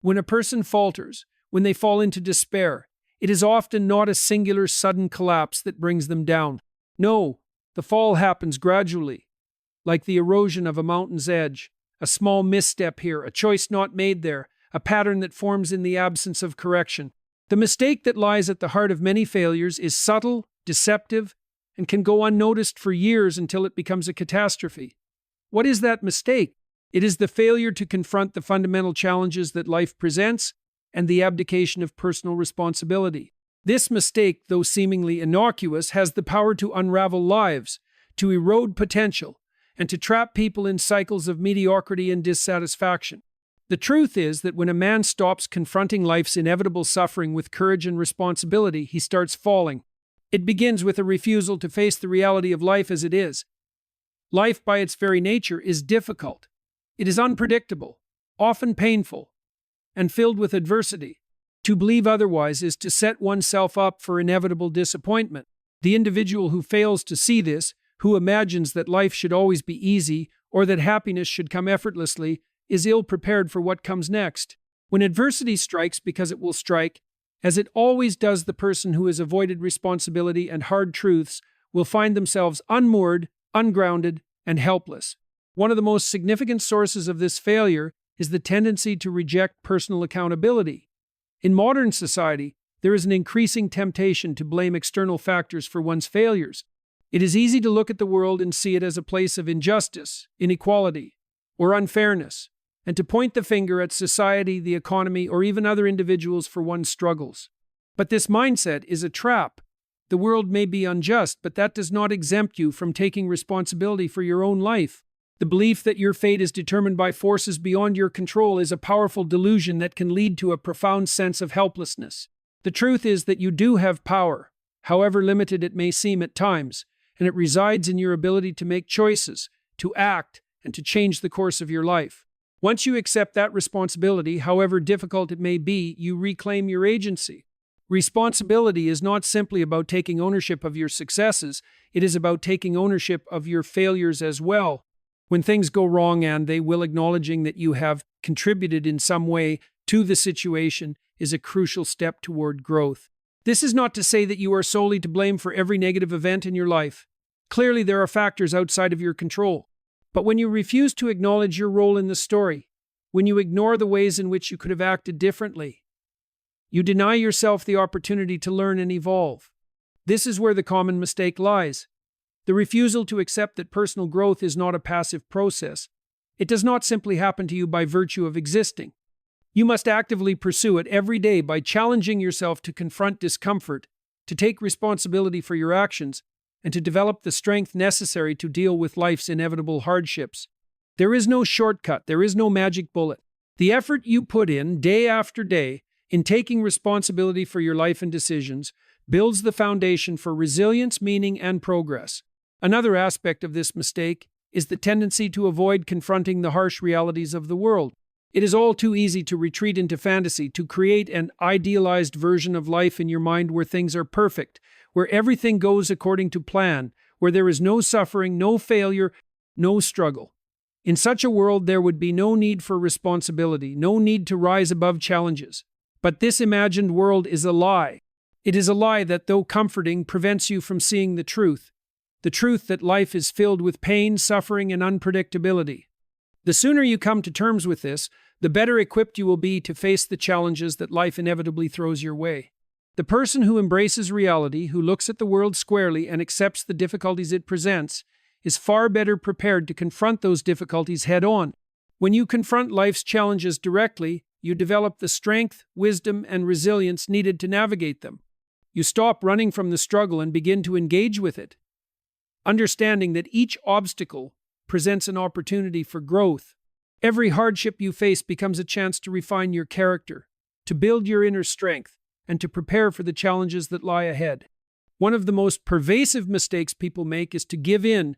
When a person falters, when they fall into despair, it is often not a singular sudden collapse that brings them down. No, the fall happens gradually, like the erosion of a mountain's edge, a small misstep here, a choice not made there, a pattern that forms in the absence of correction. The mistake that lies at the heart of many failures is subtle, deceptive, and can go unnoticed for years until it becomes a catastrophe. What is that mistake? It is the failure to confront the fundamental challenges that life presents and the abdication of personal responsibility. This mistake, though seemingly innocuous, has the power to unravel lives, to erode potential, and to trap people in cycles of mediocrity and dissatisfaction. The truth is that when a man stops confronting life's inevitable suffering with courage and responsibility, he starts falling. It begins with a refusal to face the reality of life as it is. Life, by its very nature, is difficult. It is unpredictable, often painful, and filled with adversity. To believe otherwise is to set oneself up for inevitable disappointment. The individual who fails to see this, who imagines that life should always be easy or that happiness should come effortlessly, is ill-prepared for what comes next. When adversity strikes, because it will strike, as it always does, the person who has avoided responsibility and hard truths will find themselves unmoored, ungrounded, and helpless. One of the most significant sources of this failure is the tendency to reject personal accountability. In modern society, there is an increasing temptation to blame external factors for one's failures. It is easy to look at the world and see it as a place of injustice, inequality, or unfairness, and to point the finger at society, the economy, or even other individuals for one's struggles. But this mindset is a trap. The world may be unjust, but that does not exempt you from taking responsibility for your own life. The belief that your fate is determined by forces beyond your control is a powerful delusion that can lead to a profound sense of helplessness. The truth is that you do have power, however limited it may seem at times, and it resides in your ability to make choices, to act, and to change the course of your life. Once you accept that responsibility, however difficult it may be, you reclaim your agency. Responsibility is not simply about taking ownership of your successes, it is about taking ownership of your failures as well. When things go wrong, and they will, acknowledging that you have contributed in some way to the situation is a crucial step toward growth. This is not to say that you are solely to blame for every negative event in your life. Clearly, there are factors outside of your control. But when you refuse to acknowledge your role in the story, when you ignore the ways in which you could have acted differently, you deny yourself the opportunity to learn and evolve. This is where the common mistake lies. The refusal to accept that personal growth is not a passive process. It does not simply happen to you by virtue of existing. You must actively pursue it every day by challenging yourself to confront discomfort, to take responsibility for your actions, and to develop the strength necessary to deal with life's inevitable hardships. There is no shortcut, there is no magic bullet. The effort you put in day after day in taking responsibility for your life and decisions builds the foundation for resilience, meaning, and progress. Another aspect of this mistake is the tendency to avoid confronting the harsh realities of the world. It is all too easy to retreat into fantasy, to create an idealized version of life in your mind where things are perfect, where everything goes according to plan, where there is no suffering, no failure, no struggle. In such a world, there would be no need for responsibility, no need to rise above challenges. But this imagined world is a lie. It is a lie that, though comforting, prevents you from seeing the truth that life is filled with pain, suffering, and unpredictability. The sooner you come to terms with this, the better equipped you will be to face the challenges that life inevitably throws your way. The person who embraces reality, who looks at the world squarely and accepts the difficulties it presents, is far better prepared to confront those difficulties head-on. When you confront life's challenges directly, you develop the strength, wisdom, and resilience needed to navigate them. You stop running from the struggle and begin to engage with it, understanding that each obstacle presents an opportunity for growth. Every hardship you face becomes a chance to refine your character, to build your inner strength, and to prepare for the challenges that lie ahead. One of the most pervasive mistakes people make is to give in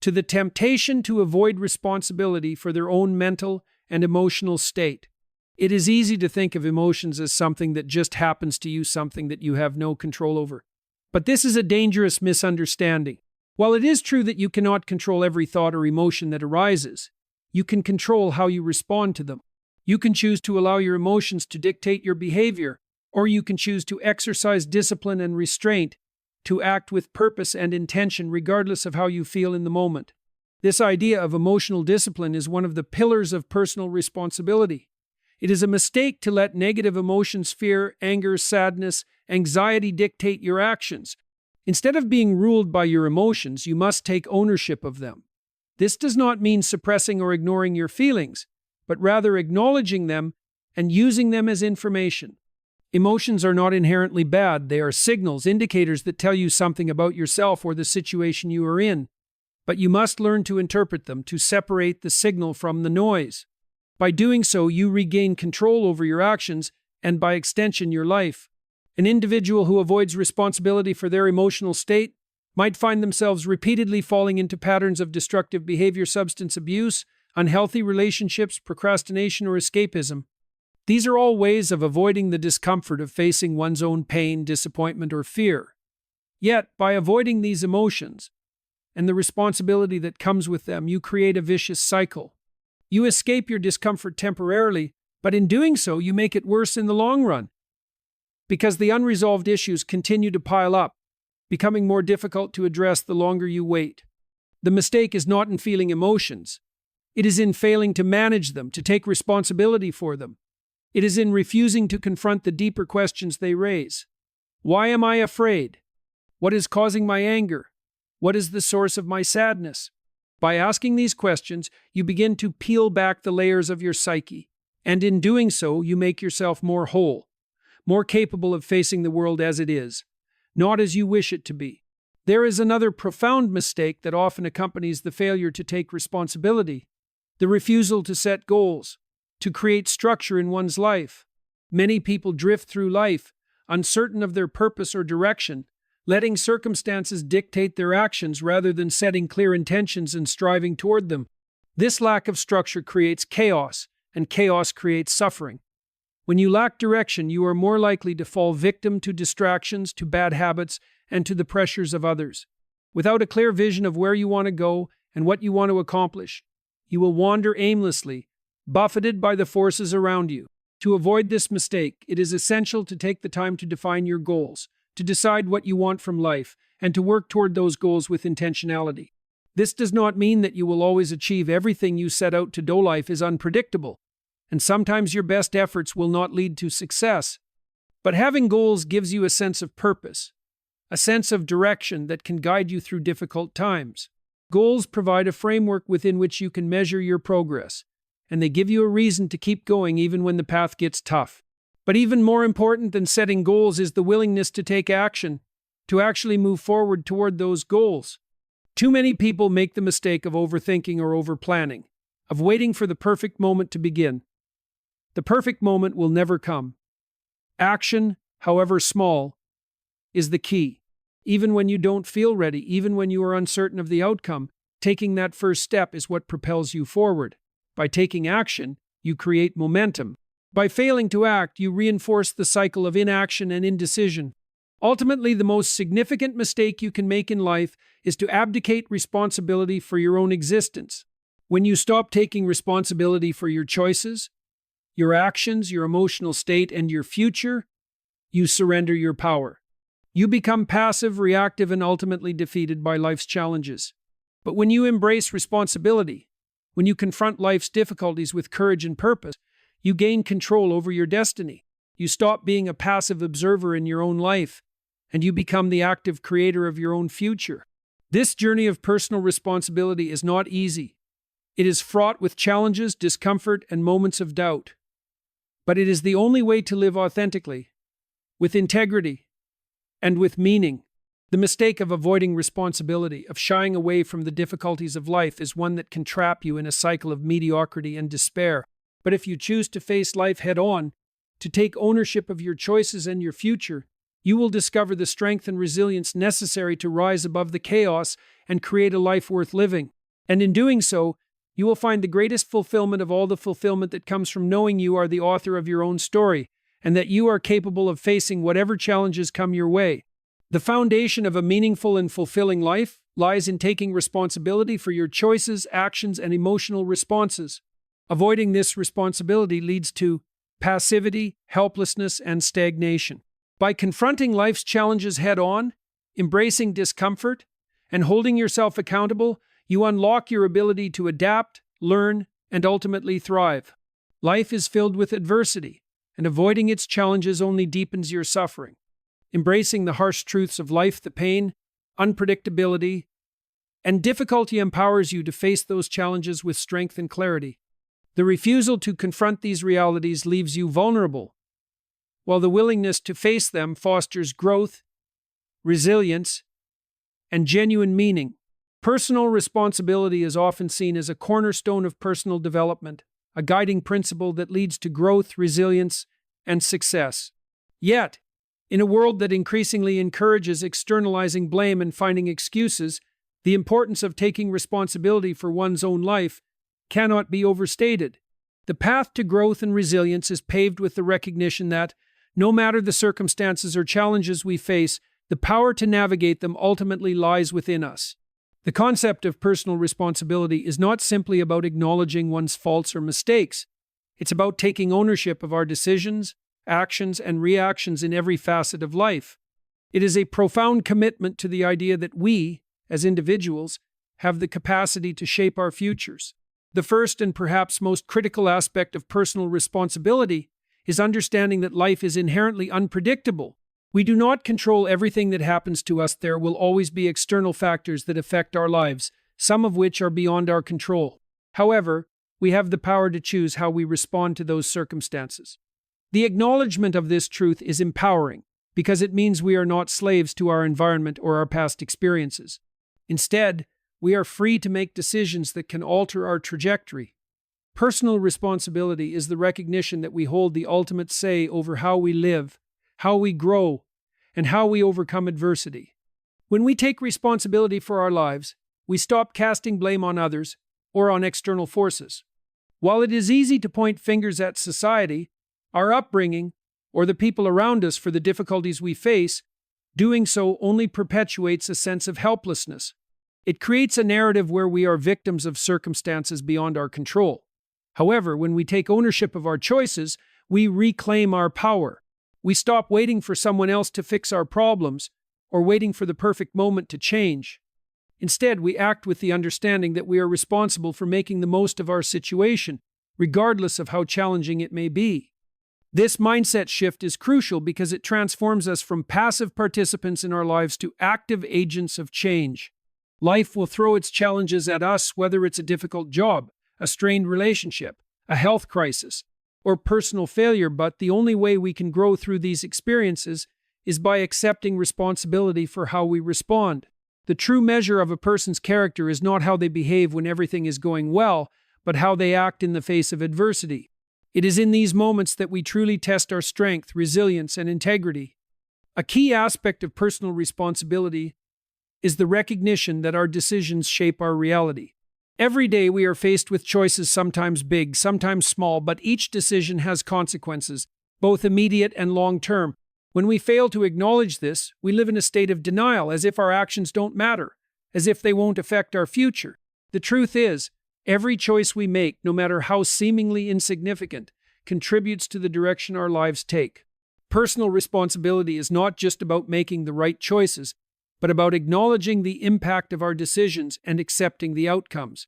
to the temptation to avoid responsibility for their own mental and emotional state. It is easy to think of emotions as something that just happens to you, something that you have no control over. But this is a dangerous misunderstanding. While it is true that you cannot control every thought or emotion that arises, you can control how you respond to them. You can choose to allow your emotions to dictate your behavior, or you can choose to exercise discipline and restraint, to act with purpose and intention regardless of how you feel in the moment. This idea of emotional discipline is one of the pillars of personal responsibility. It is a mistake to let negative emotions, fear, anger, sadness, anxiety dictate your actions. Instead of being ruled by your emotions, you must take ownership of them. This does not mean suppressing or ignoring your feelings, but rather acknowledging them and using them as information. Emotions are not inherently bad. They are signals, indicators that tell you something about yourself or the situation you are in. But you must learn to interpret them, to separate the signal from the noise. By doing so, you regain control over your actions and, by extension, your life. An individual who avoids responsibility for their emotional state might find themselves repeatedly falling into patterns of destructive behavior, substance abuse, unhealthy relationships, procrastination, or escapism. These are all ways of avoiding the discomfort of facing one's own pain, disappointment, or fear. Yet, by avoiding these emotions and the responsibility that comes with them, you create a vicious cycle. You escape your discomfort temporarily, but in doing so, you make it worse in the long run. Because the unresolved issues continue to pile up, becoming more difficult to address the longer you wait. The mistake is not in feeling emotions. It is in failing to manage them, to take responsibility for them. It is in refusing to confront the deeper questions they raise. Why am I afraid? What is causing my anger? What is the source of my sadness? By asking these questions, you begin to peel back the layers of your psyche, and in doing so, you make yourself more whole, more capable of facing the world as it is, not as you wish it to be. There is another profound mistake that often accompanies the failure to take responsibility: the refusal to set goals, to create structure in one's life. Many people drift through life, uncertain of their purpose or direction, letting circumstances dictate their actions rather than setting clear intentions and striving toward them. This lack of structure creates chaos, and chaos creates suffering. When you lack direction, you are more likely to fall victim to distractions, to bad habits, and to the pressures of others. Without a clear vision of where you want to go and what you want to accomplish, you will wander aimlessly, buffeted by the forces around you. To avoid this mistake, it is essential to take the time to define your goals, to decide what you want from life, and to work toward those goals with intentionality. This does not mean that you will always achieve everything you set out to do. Life is unpredictable, and sometimes your best efforts will not lead to success. But having goals gives you a sense of purpose, a sense of direction that can guide you through difficult times. Goals provide a framework within which you can measure your progress, and they give you a reason to keep going even when the path gets tough. But even more important than setting goals is the willingness to take action, to actually move forward toward those goals. Too many people make the mistake of overthinking or overplanning, of waiting for the perfect moment to begin. The perfect moment will never come. Action, however small, is the key. Even when you don't feel ready, even when you are uncertain of the outcome, taking that first step is what propels you forward. By taking action, you create momentum. By failing to act, you reinforce the cycle of inaction and indecision. Ultimately, the most significant mistake you can make in life is to abdicate responsibility for your own existence. When you stop taking responsibility for your choices, your actions, your emotional state, and your future, you surrender your power. You become passive, reactive, and ultimately defeated by life's challenges. But when you embrace responsibility, when you confront life's difficulties with courage and purpose, you gain control over your destiny. You stop being a passive observer in your own life, and you become the active creator of your own future. This journey of personal responsibility is not easy. It is fraught with challenges, discomfort, and moments of doubt. But it is the only way to live authentically, with integrity, and with meaning. The mistake of avoiding responsibility, of shying away from the difficulties of life, is one that can trap you in a cycle of mediocrity and despair. But if you choose to face life head-on, to take ownership of your choices and your future, you will discover the strength and resilience necessary to rise above the chaos and create a life worth living. And in doing so, you will find the greatest fulfillment of all the fulfillment that comes from knowing you are the author of your own story, and that you are capable of facing whatever challenges come your way. The foundation of a meaningful and fulfilling life lies in taking responsibility for your choices, actions, and emotional responses. Avoiding this responsibility leads to passivity, helplessness, and stagnation. By confronting life's challenges head-on, embracing discomfort, and holding yourself accountable, you unlock your ability to adapt, learn, and ultimately thrive. Life is filled with adversity, and avoiding its challenges only deepens your suffering. Embracing the harsh truths of life, the pain, unpredictability, and difficulty empowers you to face those challenges with strength and clarity. The refusal to confront these realities leaves you vulnerable, while the willingness to face them fosters growth, resilience, and genuine meaning. Personal responsibility is often seen as a cornerstone of personal development, a guiding principle that leads to growth, resilience, and success. Yet, in a world that increasingly encourages externalizing blame and finding excuses, the importance of taking responsibility for one's own life cannot be overstated. The path to growth and resilience is paved with the recognition that, no matter the circumstances or challenges we face, the power to navigate them ultimately lies within us. The concept of personal responsibility is not simply about acknowledging one's faults or mistakes. It's about taking ownership of our decisions, actions, and reactions in every facet of life. It is a profound commitment to the idea that we, as individuals, have the capacity to shape our futures. The first and perhaps most critical aspect of personal responsibility is understanding that life is inherently unpredictable. We do not control everything that happens to us. There will always be external factors that affect our lives, some of which are beyond our control. However, we have the power to choose how we respond to those circumstances. The acknowledgement of this truth is empowering, because it means we are not slaves to our environment or our past experiences. Instead, we are free to make decisions that can alter our trajectory. Personal responsibility is the recognition that we hold the ultimate say over how we live, how we grow, and how we overcome adversity. When we take responsibility for our lives, we stop casting blame on others or on external forces. While it is easy to point fingers at society, our upbringing, or the people around us for the difficulties we face, doing so only perpetuates a sense of helplessness. It creates a narrative where we are victims of circumstances beyond our control. However, when we take ownership of our choices, we reclaim our power. We stop waiting for someone else to fix our problems or waiting for the perfect moment to change. Instead, we act with the understanding that we are responsible for making the most of our situation, regardless of how challenging it may be. This mindset shift is crucial because it transforms us from passive participants in our lives to active agents of change. Life will throw its challenges at us, whether it's a difficult job, a strained relationship, a health crisis, or personal failure, but the only way we can grow through these experiences is by accepting responsibility for how we respond. The true measure of a person's character is not how they behave when everything is going well, but how they act in the face of adversity. It is in these moments that we truly test our strength, resilience, and integrity. A key aspect of personal responsibility is the recognition that our decisions shape our reality. Every day we are faced with choices, sometimes big, sometimes small, but each decision has consequences, both immediate and long-term. When we fail to acknowledge this, we live in a state of denial, as if our actions don't matter, as if they won't affect our future. The truth is, every choice we make, no matter how seemingly insignificant, contributes to the direction our lives take. Personal responsibility is not just about making the right choices, but about acknowledging the impact of our decisions and accepting the outcomes.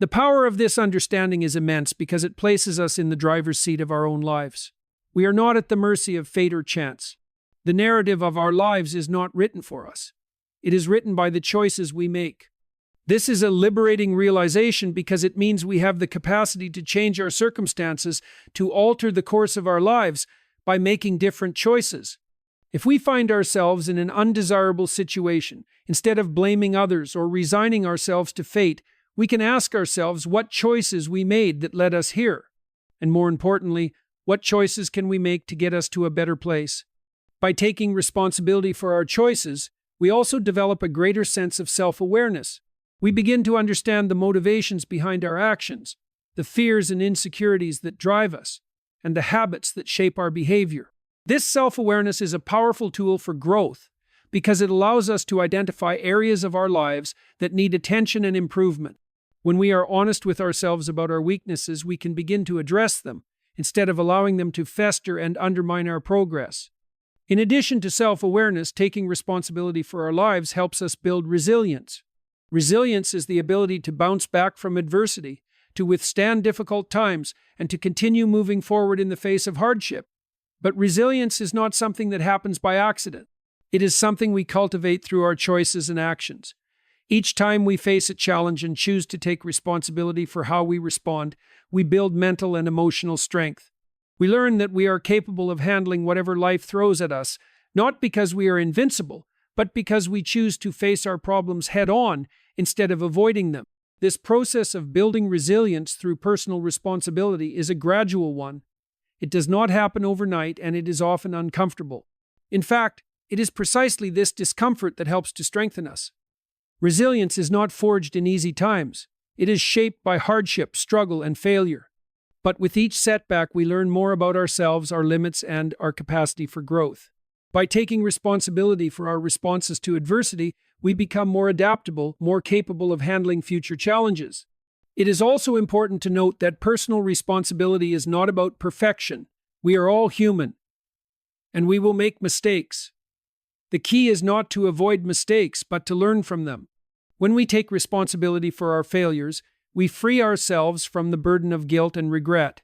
The power of this understanding is immense because it places us in the driver's seat of our own lives. We are not at the mercy of fate or chance. The narrative of our lives is not written for us. It is written by the choices we make. This is a liberating realization because it means we have the capacity to change our circumstances, to alter the course of our lives by making different choices. If we find ourselves in an undesirable situation, instead of blaming others or resigning ourselves to fate, we can ask ourselves what choices we made that led us here. And more importantly, what choices can we make to get us to a better place? By taking responsibility for our choices, we also develop a greater sense of self-awareness. We begin to understand the motivations behind our actions, the fears and insecurities that drive us, and the habits that shape our behavior. This self-awareness is a powerful tool for growth because it allows us to identify areas of our lives that need attention and improvement. When we are honest with ourselves about our weaknesses, we can begin to address them, instead of allowing them to fester and undermine our progress. In addition to self-awareness, taking responsibility for our lives helps us build resilience. Resilience is the ability to bounce back from adversity, to withstand difficult times, and to continue moving forward in the face of hardship. But resilience is not something that happens by accident. It is something we cultivate through our choices and actions. Each time we face a challenge and choose to take responsibility for how we respond, we build mental and emotional strength. We learn that we are capable of handling whatever life throws at us, not because we are invincible, but because we choose to face our problems head-on instead of avoiding them. This process of building resilience through personal responsibility is a gradual one. It does not happen overnight, and it is often uncomfortable. In fact, it is precisely this discomfort that helps to strengthen us. Resilience is not forged in easy times. It is shaped by hardship, struggle, and failure. But with each setback, we learn more about ourselves, our limits, and our capacity for growth. By taking responsibility for our responses to adversity, we become more adaptable, more capable of handling future challenges. It is also important to note that personal responsibility is not about perfection. We are all human, and we will make mistakes. The key is not to avoid mistakes, but to learn from them. When we take responsibility for our failures, we free ourselves from the burden of guilt and regret.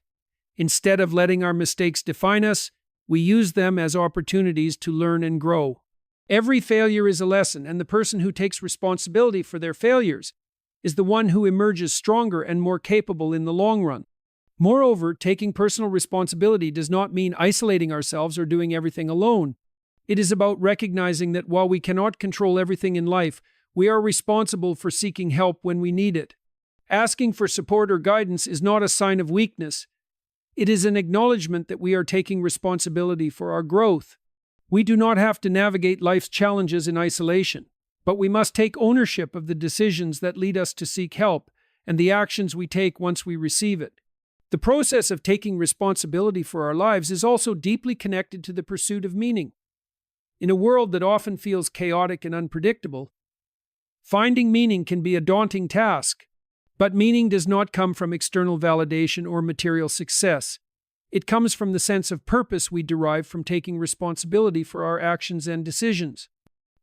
Instead of letting our mistakes define us, we use them as opportunities to learn and grow. Every failure is a lesson, and the person who takes responsibility for their failures is the one who emerges stronger and more capable in the long run. Moreover, taking personal responsibility does not mean isolating ourselves or doing everything alone. It is about recognizing that while we cannot control everything in life, we are responsible for seeking help when we need it. Asking for support or guidance is not a sign of weakness. It is an acknowledgement that we are taking responsibility for our growth. We do not have to navigate life's challenges in isolation, but we must take ownership of the decisions that lead us to seek help and the actions we take once we receive it. The process of taking responsibility for our lives is also deeply connected to the pursuit of meaning. In a world that often feels chaotic and unpredictable, finding meaning can be a daunting task. But meaning does not come from external validation or material success. It comes from the sense of purpose we derive from taking responsibility for our actions and decisions.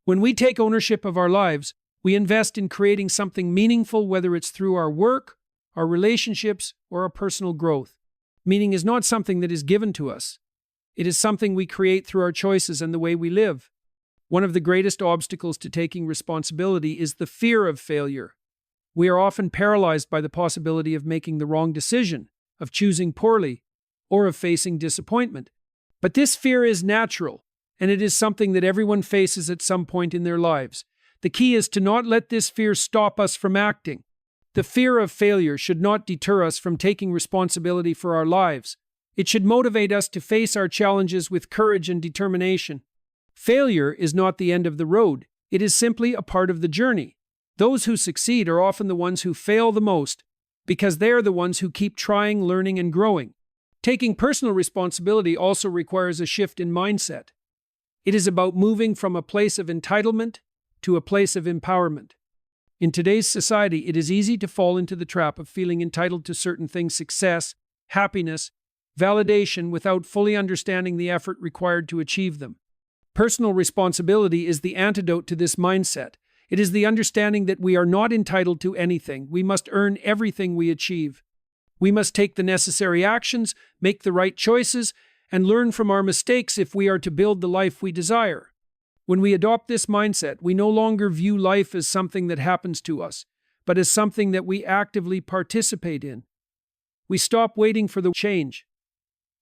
When we take ownership of our lives, we invest in creating something meaningful, whether it's through our work, our relationships, or our personal growth. Meaning is not something that is given to us. It is something we create through our choices and the way we live. One of the greatest obstacles to taking responsibility is the fear of failure. We are often paralyzed by the possibility of making the wrong decision, of choosing poorly, or of facing disappointment. But this fear is natural, and it is something that everyone faces at some point in their lives. The key is to not let this fear stop us from acting. The fear of failure should not deter us from taking responsibility for our lives. It should motivate us to face our challenges with courage and determination. Failure is not the end of the road. It is simply a part of the journey. Those who succeed are often the ones who fail the most, because they are the ones who keep trying, learning, and growing. Taking personal responsibility also requires a shift in mindset. It is about moving from a place of entitlement to a place of empowerment. In today's society, it is easy to fall into the trap of feeling entitled to certain things: success, happiness, validation, without fully understanding the effort required to achieve them. Personal responsibility is the antidote to this mindset. It is the understanding that we are not entitled to anything. We must earn everything we achieve. We must take the necessary actions, make the right choices, and learn from our mistakes if we are to build the life we desire. When we adopt this mindset, we no longer view life as something that happens to us, but as something that we actively participate in. We stop waiting for the change,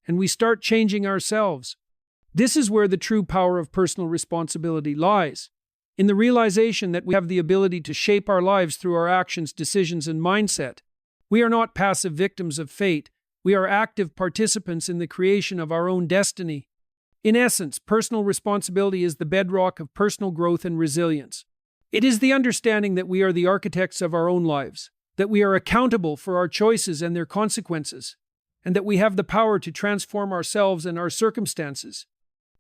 and we start changing ourselves. This is where the true power of personal responsibility lies. In the realization that we have the ability to shape our lives through our actions, decisions, and mindset. We are not passive victims of fate. We are active participants in the creation of our own destiny. In essence, personal responsibility is the bedrock of personal growth and resilience. It is the understanding that we are the architects of our own lives, that we are accountable for our choices and their consequences, and that we have the power to transform ourselves and our circumstances.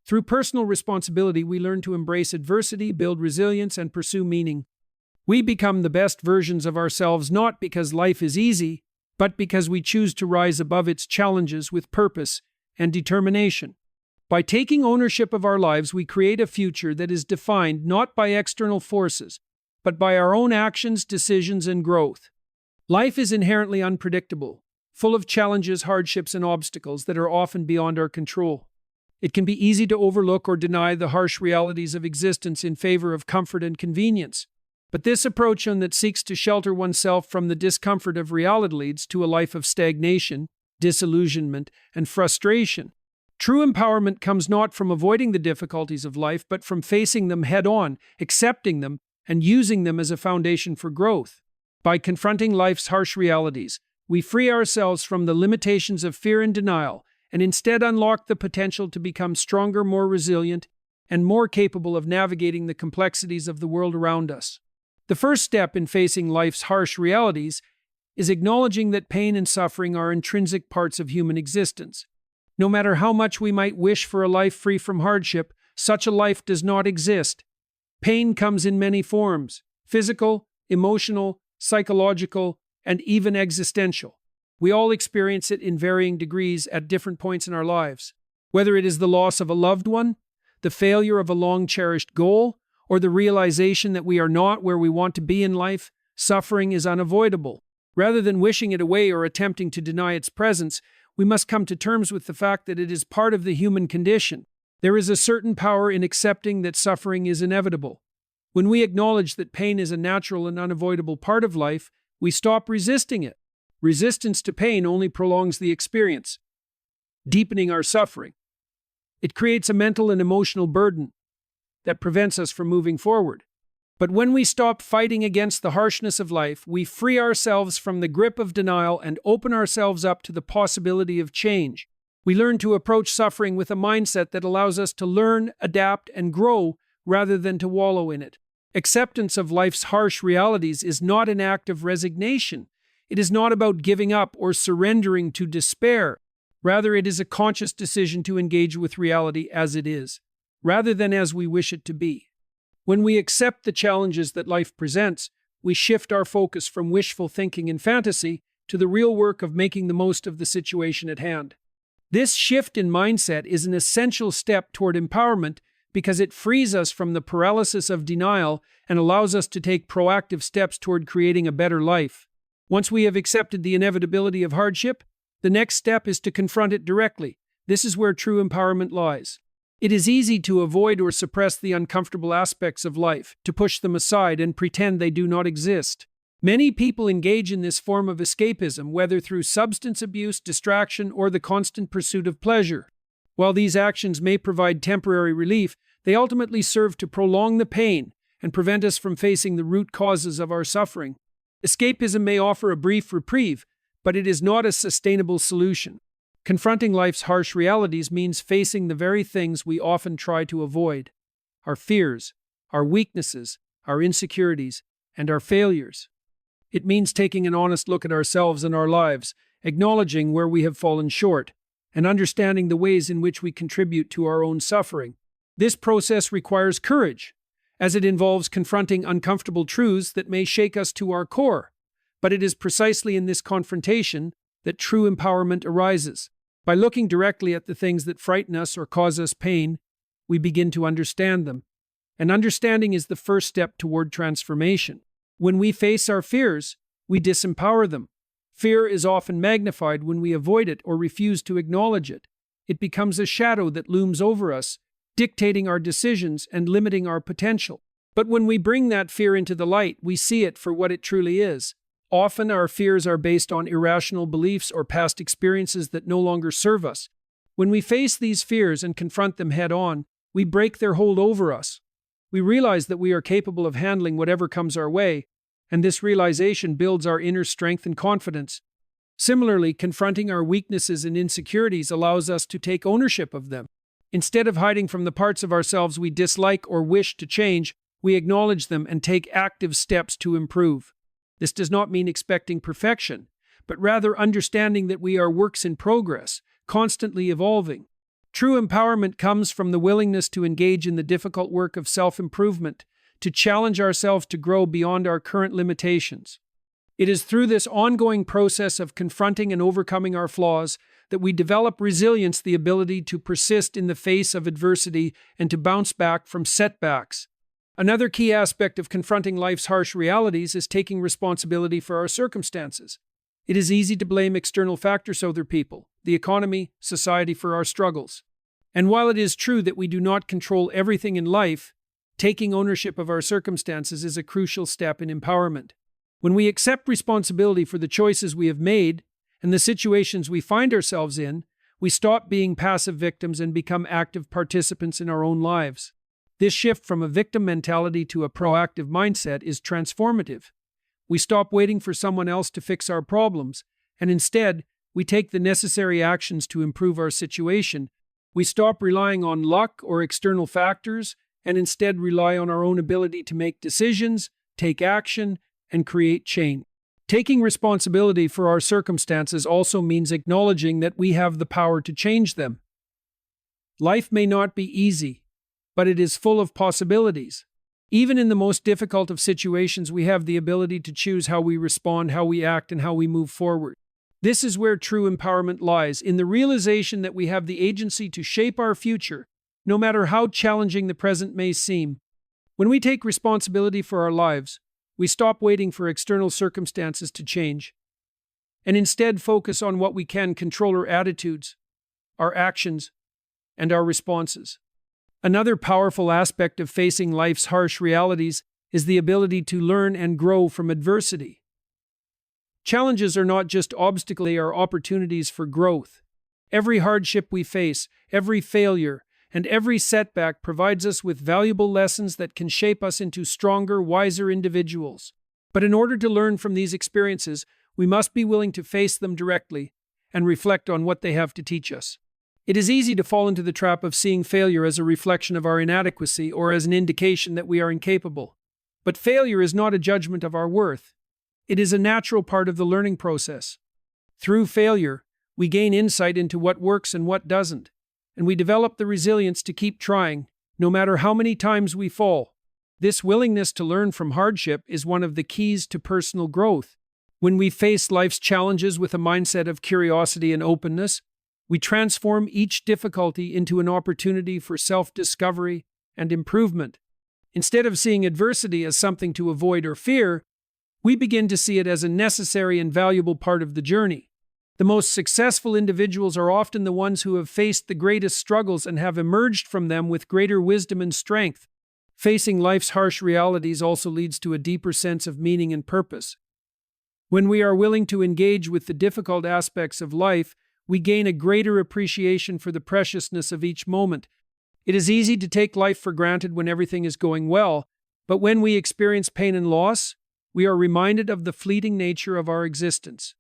Through personal responsibility, we learn to embrace adversity, build resilience, and pursue meaning. We become the best versions of ourselves not because life is easy, but because we choose to rise above its challenges with purpose and determination. By taking ownership of our lives, we create a future that is defined not by external forces, but by our own actions, decisions, and growth. Life is inherently unpredictable, full of challenges, hardships, and obstacles that are often beyond our control. It can be easy to overlook or deny the harsh realities of existence in favor of comfort and convenience. But this approach that seeks to shelter oneself from the discomfort of reality leads to a life of stagnation, disillusionment, and frustration. True empowerment comes not from avoiding the difficulties of life, but from facing them head-on, accepting them, and using them as a foundation for growth. By confronting life's harsh realities, we free ourselves from the limitations of fear and denial, and instead unlock the potential to become stronger, more resilient, and more capable of navigating the complexities of the world around us. The first step in facing life's harsh realities is acknowledging that pain and suffering are intrinsic parts of human existence. No matter how much we might wish for a life free from hardship, such a life does not exist. Pain comes in many forms: physical, emotional, psychological, and even existential. We all experience it in varying degrees at different points in our lives. Whether it is the loss of a loved one, the failure of a long-cherished goal, or the realization that we are not where we want to be in life, suffering is unavoidable. Rather than wishing it away or attempting to deny its presence, we must come to terms with the fact that it is part of the human condition. There is a certain power in accepting that suffering is inevitable. When we acknowledge that pain is a natural and unavoidable part of life, we stop resisting it. Resistance to pain only prolongs the experience, deepening our suffering. It creates a mental and emotional burden that prevents us from moving forward. But when we stop fighting against the harshness of life, we free ourselves from the grip of denial and open ourselves up to the possibility of change. We learn to approach suffering with a mindset that allows us to learn, adapt, and grow rather than to wallow in it. Acceptance of life's harsh realities is not an act of resignation. It is not about giving up or surrendering to despair. Rather, it is a conscious decision to engage with reality as it is, rather than as we wish it to be. When we accept the challenges that life presents, we shift our focus from wishful thinking and fantasy to the real work of making the most of the situation at hand. This shift in mindset is an essential step toward empowerment because it frees us from the paralysis of denial and allows us to take proactive steps toward creating a better life. Once we have accepted the inevitability of hardship, the next step is to confront it directly. This is where true empowerment lies. It is easy to avoid or suppress the uncomfortable aspects of life, to push them aside and pretend they do not exist. Many people engage in this form of escapism, whether through substance abuse, distraction, or the constant pursuit of pleasure. While these actions may provide temporary relief, they ultimately serve to prolong the pain and prevent us from facing the root causes of our suffering. Escapism may offer a brief reprieve, but it is not a sustainable solution. Confronting life's harsh realities means facing the very things we often try to avoid: our fears, our weaknesses, our insecurities, and our failures. It means taking an honest look at ourselves and our lives, acknowledging where we have fallen short, and understanding the ways in which we contribute to our own suffering. This process requires courage, as it involves confronting uncomfortable truths that may shake us to our core. But it is precisely in this confrontation that true empowerment arises. By looking directly at the things that frighten us or cause us pain, we begin to understand them. And understanding is the first step toward transformation. When we face our fears, we disempower them. Fear is often magnified when we avoid it or refuse to acknowledge it. It becomes a shadow that looms over us, dictating our decisions and limiting our potential. But when we bring that fear into the light, we see it for what it truly is. Often our fears are based on irrational beliefs or past experiences that no longer serve us. When we face these fears and confront them head-on, we break their hold over us. We realize that we are capable of handling whatever comes our way, and this realization builds our inner strength and confidence. Similarly, confronting our weaknesses and insecurities allows us to take ownership of them. Instead of hiding from the parts of ourselves we dislike or wish to change, we acknowledge them and take active steps to improve. This does not mean expecting perfection, but rather understanding that we are works in progress, constantly evolving. True empowerment comes from the willingness to engage in the difficult work of self-improvement, to challenge ourselves to grow beyond our current limitations. It is through this ongoing process of confronting and overcoming our flaws that we develop resilience, the ability to persist in the face of adversity and to bounce back from setbacks. Another key aspect of confronting life's harsh realities is taking responsibility for our circumstances. It is easy to blame external factors, other people, the economy, society, for our struggles. And while it is true that we do not control everything in life, taking ownership of our circumstances is a crucial step in empowerment. When we accept responsibility for the choices we have made and the situations we find ourselves in, we stop being passive victims and become active participants in our own lives. This shift from a victim mentality to a proactive mindset is transformative. We stop waiting for someone else to fix our problems, and instead, we take the necessary actions to improve our situation. We stop relying on luck or external factors, and instead rely on our own ability to make decisions, take action, and create change. Taking responsibility for our circumstances also means acknowledging that we have the power to change them. Life may not be easy, but it is full of possibilities. Even in the most difficult of situations, we have the ability to choose how we respond, how we act, and how we move forward. This is where true empowerment lies, in the realization that we have the agency to shape our future, no matter how challenging the present may seem. When we take responsibility for our lives, we stop waiting for external circumstances to change, and instead focus on what we can control: our attitudes, our actions, and our responses. Another powerful aspect of facing life's harsh realities is the ability to learn and grow from adversity. Challenges are not just obstacles, they are opportunities for growth. Every hardship we face, every failure, and every setback provides us with valuable lessons that can shape us into stronger, wiser individuals. But in order to learn from these experiences, we must be willing to face them directly and reflect on what they have to teach us. It is easy to fall into the trap of seeing failure as a reflection of our inadequacy or as an indication that we are incapable. But failure is not a judgment of our worth. It is a natural part of the learning process. Through failure, we gain insight into what works and what doesn't, and we develop the resilience to keep trying, no matter how many times we fall. This willingness to learn from hardship is one of the keys to personal growth. When we face life's challenges with a mindset of curiosity and openness, we transform each difficulty into an opportunity for self-discovery and improvement. Instead of seeing adversity as something to avoid or fear, we begin to see it as a necessary and valuable part of the journey. The most successful individuals are often the ones who have faced the greatest struggles and have emerged from them with greater wisdom and strength. Facing life's harsh realities also leads to a deeper sense of meaning and purpose. When we are willing to engage with the difficult aspects of life, we gain a greater appreciation for the preciousness of each moment. It is easy to take life for granted when everything is going well, but when we experience pain and loss, we are reminded of the fleeting nature of our existence.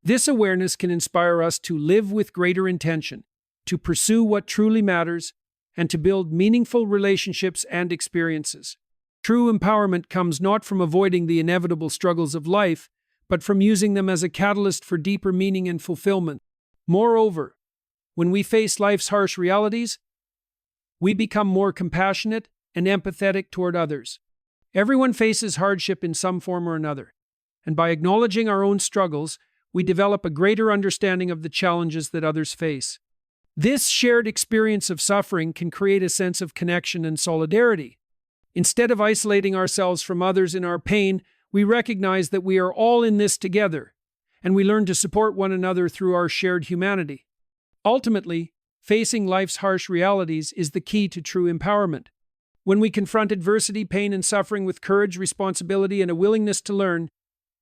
This awareness can inspire us to live with greater intention, to pursue what truly matters, and to build meaningful relationships and experiences. True empowerment comes not from avoiding the inevitable struggles of life, but from using them as a catalyst for deeper meaning and fulfillment. Moreover, when we face life's harsh realities, we become more compassionate and empathetic toward others. Everyone faces hardship in some form or another, and by acknowledging our own struggles, we develop a greater understanding of the challenges that others face. This shared experience of suffering can create a sense of connection and solidarity. Instead of isolating ourselves from others in our pain, we recognize that we are all in this together, and we learn to support one another through our shared humanity. Ultimately, facing life's harsh realities is the key to true empowerment. When we confront adversity, pain, and suffering with courage, responsibility, and a willingness to learn,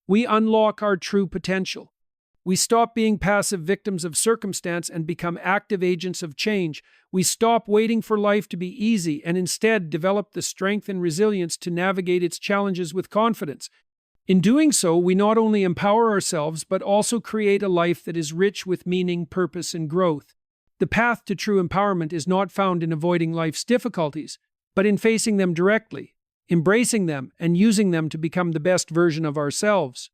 we unlock our true potential. We stop being passive victims of circumstance and become active agents of change. We stop waiting for life to be easy and instead develop the strength and resilience to navigate its challenges with confidence. In doing so, we not only empower ourselves, but also create a life that is rich with meaning, purpose, and growth. The path to true empowerment is not found in avoiding life's difficulties, but in facing them directly, embracing them, and using them to become the best version of ourselves.